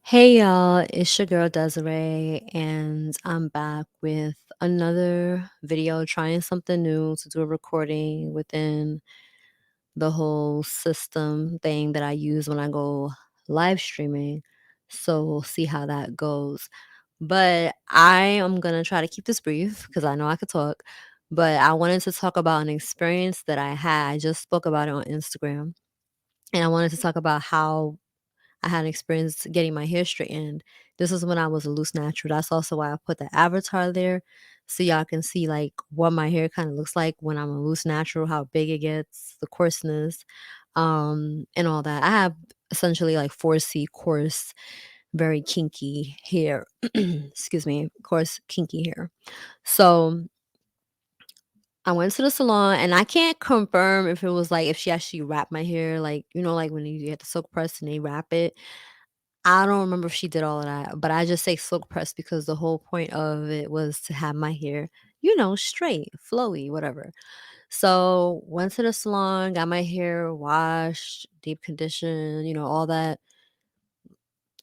Hey y'all, it's your girl Desiree, and I'm back with another video trying something new to do a recording within the whole system thing that I use when I go live streaming. So we'll see how that goes. But I am gonna try to keep this brief because I know I could talk. But I wanted to talk about an experience that I had. I just spoke about it on Instagram, and I wanted to talk about how I had an experience getting my hair straightened. This is when I was a loose natural. That's also why I put the avatar there so y'all can see like what my hair kind of looks like when I'm a loose natural, how big it gets, the coarseness, and all that. I have essentially like 4C coarse, very kinky hair. Excuse me, coarse, kinky hair. So I went to the salon and I can't confirm if it was like if she actually wrapped my hair, like, like when you get the silk press and they wrap it. I don't remember if she did all of that, but I just say silk press because the whole point of it was to have my hair, straight, flowy, whatever. So went to the salon, got my hair washed, deep conditioned, all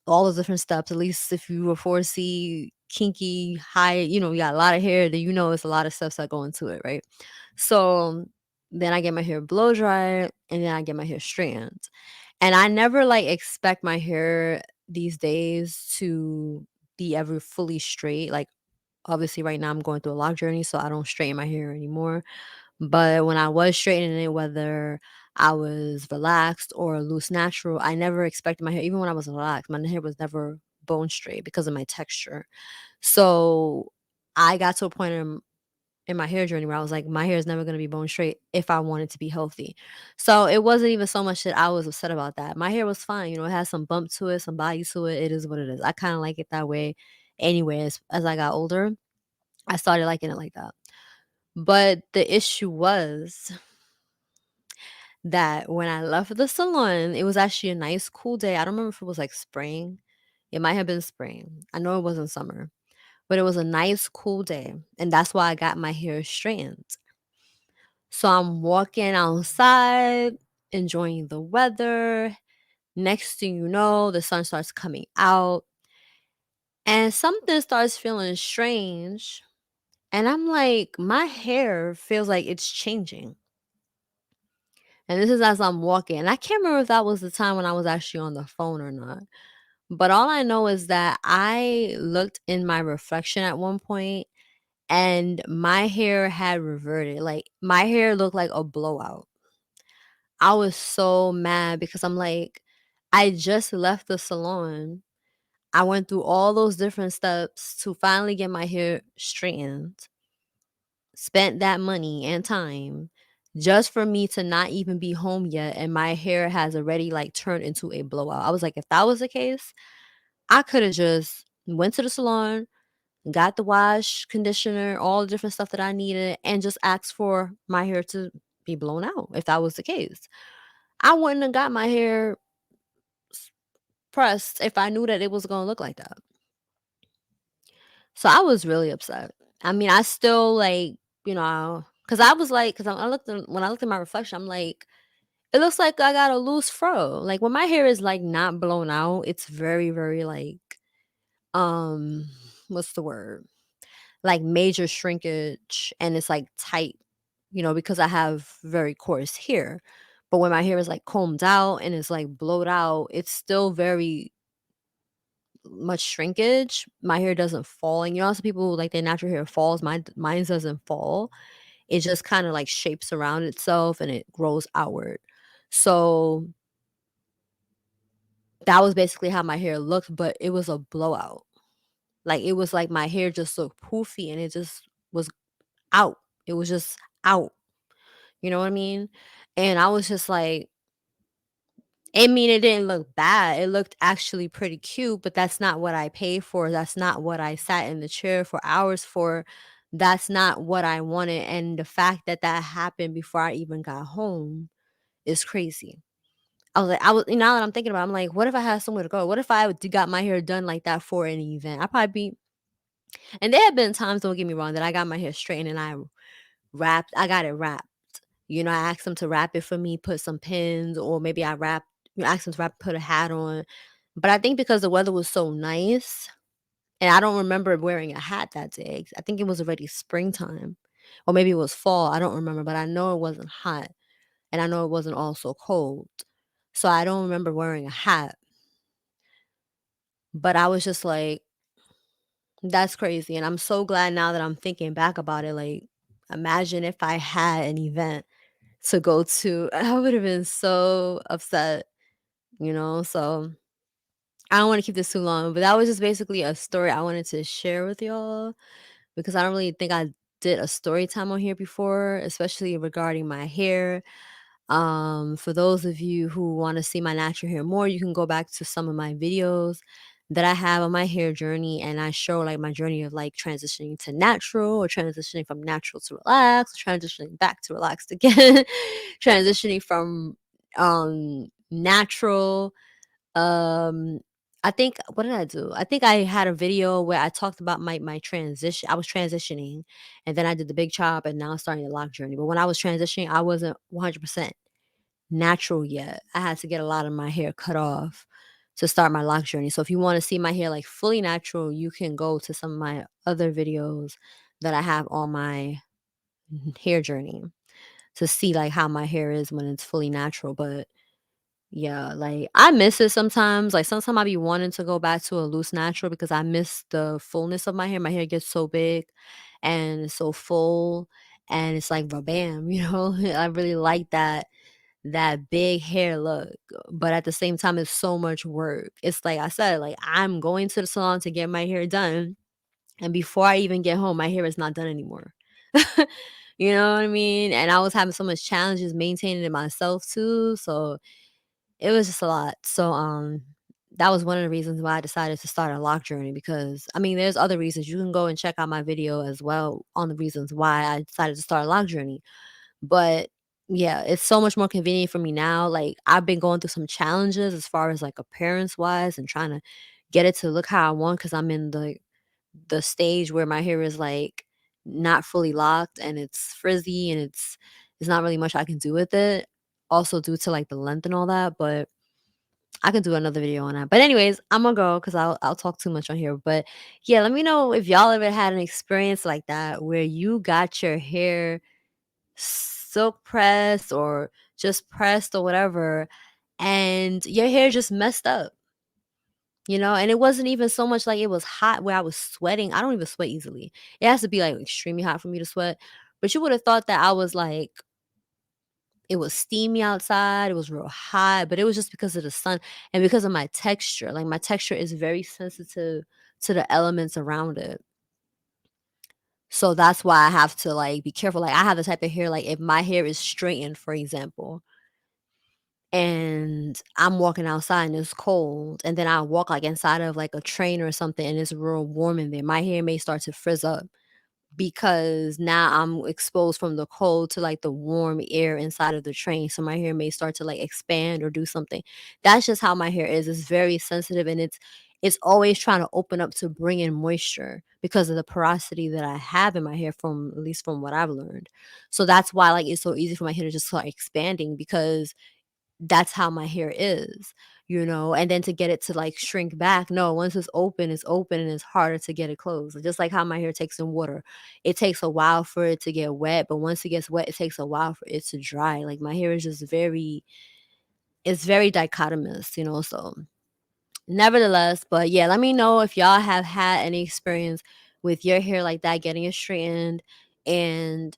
those different steps. At least if you were 4C, kinky, high, you got a lot of hair, then it's a lot of steps that go into it, right? So then I get my hair blow dried and then I get my hair straightened. And I never like expect my hair these days to be ever fully straight. Like obviously right now I'm going through a lock journey, so I don't straighten my hair anymore. But when I was straightening it, whether I was relaxed or loose natural, I never expected my hair, even when I was relaxed, my hair was never bone straight because of my texture. So I got to a point in my hair journey where I was like, my hair is never going to be bone straight if I want it to be healthy. So it wasn't even so much that I was upset about that. My hair was fine. It has some bump to it, some body to it. It is what it is. I kind of like it that way. Anyways, as I got older, I started liking it like that. But the issue was that when I left the salon, it was actually a nice cool day. I don't remember if it was like spring. It might have been spring. I know it wasn't summer, but it was a nice cool day. And that's why I got my hair straightened. So I'm walking outside, enjoying the weather. Next thing you know, the sun starts coming out and something starts feeling strange. And I'm like, my hair feels like it's changing. And this is as I'm walking. And I can't remember if that was the time when I was actually on the phone or not. But all I know is that I looked in my reflection at one point and my hair had reverted. Like my hair looked like a blowout. I was so mad because I'm like, I just left the salon. I went through all those different steps to finally get my hair straightened, spent that money and time just for me to not even be home yet. And my hair has already like turned into a blowout. I was like, if that was the case, I could have just went to the salon, got the wash, conditioner, all the different stuff that I needed, and just asked for my hair to be blown out if that was the case. I wouldn't have got my hair pressed if I knew that it was gonna look like that. So I was really upset. I mean, I still like, because I was like, because I looked when I looked at my reflection, I'm like, it looks like I got a loose fro. Like when my hair is like not blown out, it's very, very like, um, what's the word? Like major shrinkage, and it's like tight, because I have very coarse hair. But when my hair is like combed out and it's like blowed out, it's still very much shrinkage. My hair doesn't fall, and some people like their natural hair falls. Mine doesn't fall. It just kind of like shapes around itself and it grows outward. So that was basically how my hair looked, but it was a blowout. Like it was like my hair just looked poofy and it just was out. It was just out. You know what I mean? And I was just like, I mean, it didn't look bad. It looked actually pretty cute, but that's not what I paid for. That's not what I sat in the chair for hours for. That's not what I wanted. And the fact that that happened before I even got home is crazy. Now that I'm thinking about it, I'm like, what if I had somewhere to go? What if got my hair done like that for an event? I probably be, and there have been times, don't get me wrong, that I got my hair straightened and I got it wrapped. I asked them to wrap it for me, put some pins, or maybe I asked them to wrap, put a hat on. But I think because the weather was so nice, and I don't remember wearing a hat that day. I think it was already springtime, or maybe it was fall. I don't remember, but I know it wasn't hot, and I know it wasn't also cold. So I don't remember wearing a hat, but I was just like, that's crazy. And I'm so glad now that I'm thinking back about it. Like, imagine if I had an event to go to, I would have been so upset, you know? So I don't want to keep this too long, but that was just basically a story I wanted to share with y'all because I don't really think I did a story time on here before, especially regarding my hair. For those of you who want to see my natural hair more, you can go back to some of my videos that I have on my hair journey, and I show like my journey of like transitioning to natural, or transitioning from natural to relaxed, or transitioning back to relaxed again, transitioning from natural. um I think, what did I do? I think I had a video where I talked about my transition. I was transitioning, and then I did the big chop, and now I'm starting the lock journey. But when I was transitioning, I wasn't 100% natural yet. I had to get a lot of my hair cut off to start my lock journey. So if you want to see my hair like fully natural, you can go to some of my other videos that I have on my hair journey to see like how my hair is when it's fully natural. But yeah, like I miss it sometimes. Like sometimes I be wanting to go back to a loose natural because I miss the fullness of my hair. My hair gets so big and it's so full, and it's like bam, you know. I really like that big hair look, but at the same time, it's so much work. It's like I said, like I'm going to the salon to get my hair done, and before I even get home, my hair is not done anymore. You know what I mean? And I was having so much challenges maintaining it myself too, so it was just a lot. So, that was one of the reasons why I decided to start a lock journey because, I mean, there's other reasons. You can go and check out my video as well on the reasons why I decided to start a lock journey. But yeah, it's so much more convenient for me now. Like I've been going through some challenges as far as like appearance wise and trying to get it to look how I want because I'm in the stage where my hair is like not fully locked and it's frizzy and it's not really much I can do with it. Also due to like the length and all that, but I can do another video on that. But anyways, I'm gonna go because I'll talk too much on here. But yeah, let me know if y'all ever had an experience like that where you got your hair silk pressed or just pressed or whatever, and your hair just messed up, you know? And it wasn't even so much like it was hot where I was sweating. I don't even sweat easily. It has to be like extremely hot for me to sweat. But you would have thought that I was like, it was steamy outside, it was real hot, but it was just because of the sun and because of my texture. Like my texture is very sensitive to the elements around it. So that's why I have to like be careful. Like I have the type of hair, like if my hair is straightened, for example, and I'm walking outside and it's cold, and then I walk like inside of like a train or something and it's real warm in there, my hair may start to frizz up because now I'm exposed from the cold to like the warm air inside of the train. So my hair may start to like expand or do something. That's just how my hair is. It's very sensitive and it's always trying to open up to bring in moisture because of the porosity that I have in my hair from at least from what I've learned. So that's why like it's so easy for my hair to just start expanding because that's how my hair is, you know, and then to get it to like shrink back. No, once it's open and it's harder to get it closed. Just like how my hair takes in water. It takes a while for it to get wet, but once it gets wet, it takes a while for it to dry. Like my hair is just it's very dichotomous, you know. So nevertheless, but yeah, let me know if y'all have had any experience with your hair like that, getting it straightened. And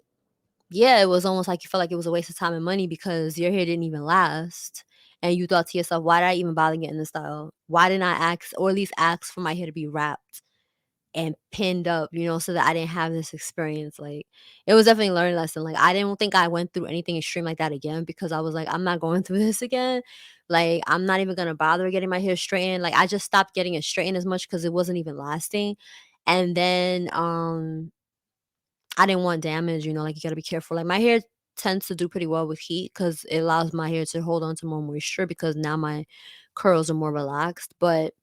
yeah, it was almost like you felt like it was a waste of time and money because your hair didn't even last. And you thought to yourself, why did I even bother getting this style? Why didn't I ask, or at least ask for my hair to be wrapped and pinned up, you know, so that I didn't have this experience? Like, it was definitely a learning lesson. Like, I didn't think I went through anything extreme like that again because I was like, I'm not going through this again. Like, I'm not even going to bother getting my hair straightened. Like, I just stopped getting it straightened as much because it wasn't even lasting. And then, I didn't want damage, you know, like, you gotta be careful. Like, my hair tends to do pretty well with heat because it allows my hair to hold on to more moisture because now my curls are more relaxed, but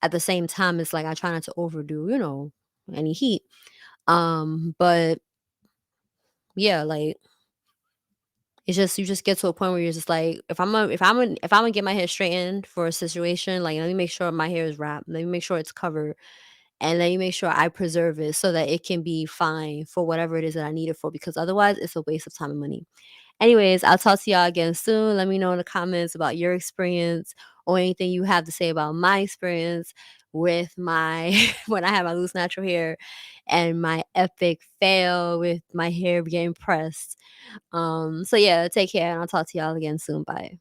at the same time, it's like I try not to overdo, you know, any heat. But yeah, like, It's just you just get to a point where you're just like, if I'm gonna get my hair straightened for a situation, like, let me make sure my hair is wrapped, let me make sure it's covered, and let me make sure I preserve it so that it can be fine for whatever it is that I need it for, because otherwise it's a waste of time and money. Anyways, I'll talk to y'all again soon. Let me know in the comments about your experience or anything you have to say about my experience with my when I had my loose natural hair and my epic fail with my hair getting pressed. So yeah, take care and I'll talk to y'all again soon. Bye.